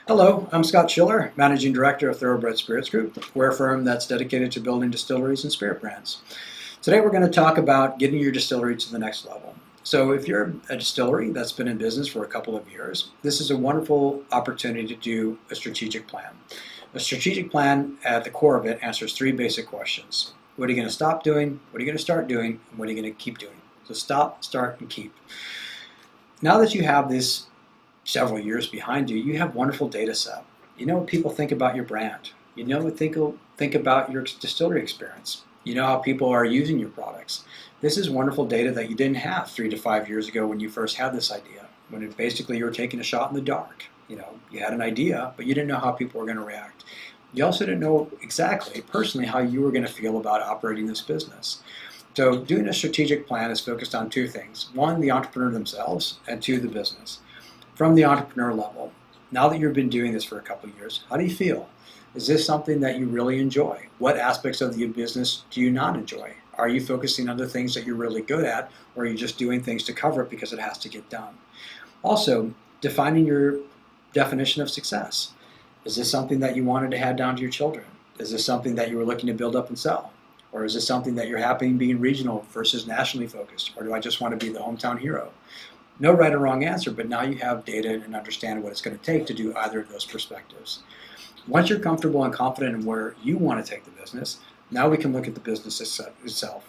Hello, I'm Scott Schiller, Managing Director of Thoroughbred Spirits Group. We're a firm that's dedicated to building distilleries and spirit brands. Today we're going to talk about getting your distillery to the next level. So if you're a distillery that's been in business for a couple of years, this is a wonderful opportunity to do a strategic plan. A strategic plan, at the core of it, answers three basic questions. What are you going to stop doing? What are you going to start doing? And what are you going to keep doing? So stop, start, and keep. Now that you have this several years behind you, you have wonderful data set. You know what people think about your brand. You know what think about your distillery experience. You know how people are using your products. This is wonderful data that you didn't have 3 to 5 years ago when you first had this idea, when basically you were taking a shot in the dark. You know, you had an idea, but you didn't know how people were going to react. You also didn't know exactly, personally, how you were going to feel about operating this business. So doing a strategic plan is focused on two things. One, the entrepreneur themselves, and two, the business. From the entrepreneur level, now that you've been doing this for a couple of years, how do you feel? Is this something that you really enjoy? What aspects of the business do you not enjoy? Are you focusing on the things that you're really good at, or are you just doing things to cover it because it has to get done? Also, defining your definition of success. Is this something that you wanted to hand down to your children? Is this something that you were looking to build up and sell? Or is this something that you're happy being regional versus nationally focused? Or do I just want to be the hometown hero? No right or wrong answer, but now you have data and understand what it's going to take to do either of those perspectives. Once you're comfortable and confident in where you want to take the business, now we can look at the business itself.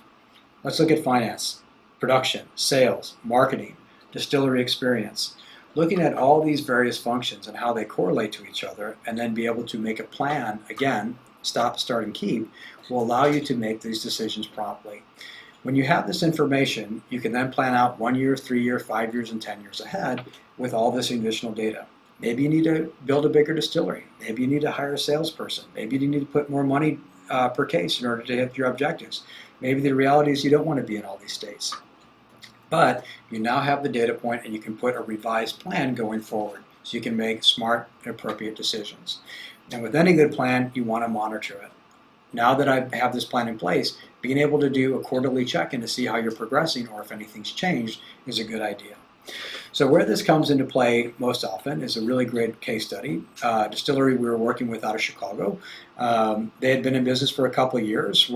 Let's look at finance, production, sales, marketing, distillery experience. Looking at all these various functions and how they correlate to each other, and then be able to make a plan, again, stop, start, and keep, will allow you to make these decisions promptly. When you have this information, you can then plan out 1 year, 3 year, 5 years, and 10 years ahead with all this additional data. Maybe you need to build a bigger distillery. Maybe you need to hire a salesperson. Maybe you need to put more money per case in order to hit your objectives. Maybe the reality is you don't want to be in all these states. But you now have the data point and you can put a revised plan going forward so you can make smart and appropriate decisions. And with any good plan, you want to monitor it. Now that I have this plan in place, being able to do a quarterly check-in to see how you're progressing or if anything's changed is a good idea. So where this comes into play most often is a really great case study. Distillery we were working with out of Chicago. They had been in business for a couple of years.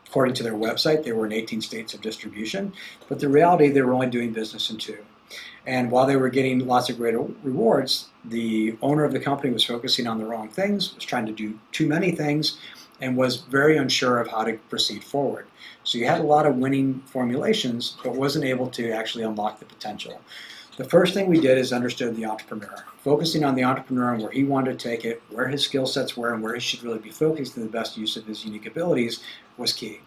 According to their website, they were in 18 states of distribution. But the reality, they were only doing business in 2. And while they were getting lots of great rewards, the owner of the company was focusing on the wrong things, was trying to do too many things, and was very unsure of how to proceed forward. So you had a lot of winning formulations, but wasn't able to actually unlock the potential. The first thing we did is understood the entrepreneur. Focusing on the entrepreneur and where he wanted to take it, where his skill sets were, and where he should really be focused in the best use of his unique abilities was key.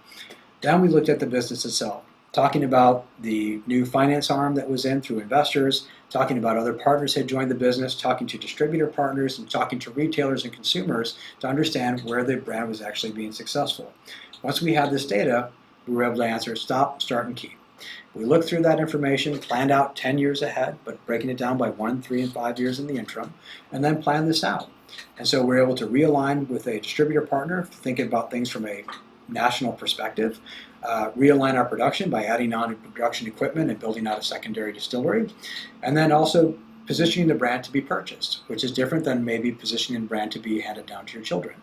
Then we looked at the business itself, talking about the new finance arm that was in through investors, talking about other partners who had joined the business, talking to distributor partners, and talking to retailers and consumers to understand where the brand was actually being successful. Once we had this data, we were able to answer stop, start, and keep. We looked through that information, planned out 10 years ahead, but breaking it down by 1, 3, and 5 years in the interim, and then planned this out. And so we're able to realign with a distributor partner, thinking about things from a national perspective, realign our production by adding on production equipment and building out a secondary distillery, and then also positioning the brand to be purchased, which is different than maybe positioning the brand to be handed down to your children.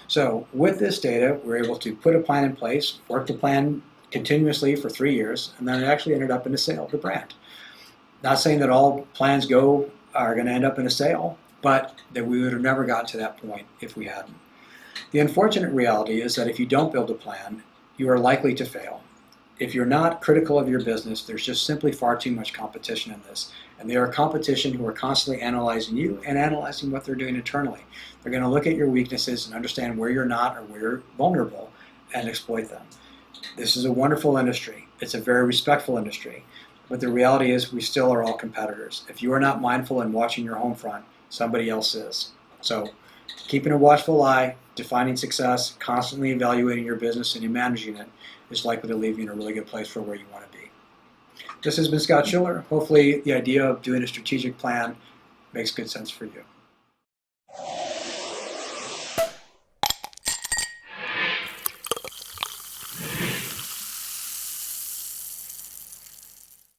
So with this data, we're able to put a plan in place, work the plan continuously for 3 years, and then it actually ended up in a sale of the brand. Not saying that all plans are going to end up in a sale, but that we would have never gotten to that point if we hadn't. The unfortunate reality is that if you don't build a plan, you are likely to fail. If you're not critical of your business, there's just simply far too much competition in this. And there are competition who are constantly analyzing you and analyzing what they're doing internally. They're going to look at your weaknesses and understand where you're not or where you're vulnerable and exploit them. This is a wonderful industry. It's a very respectful industry. But the reality is we still are all competitors. If you are not mindful and watching your home front, somebody else is. So keeping a watchful eye, defining success, constantly evaluating your business and managing it is likely to leave you in a really good place for where you want to be. This has been Scott Schiller. Hopefully the idea of doing a strategic plan makes good sense for you.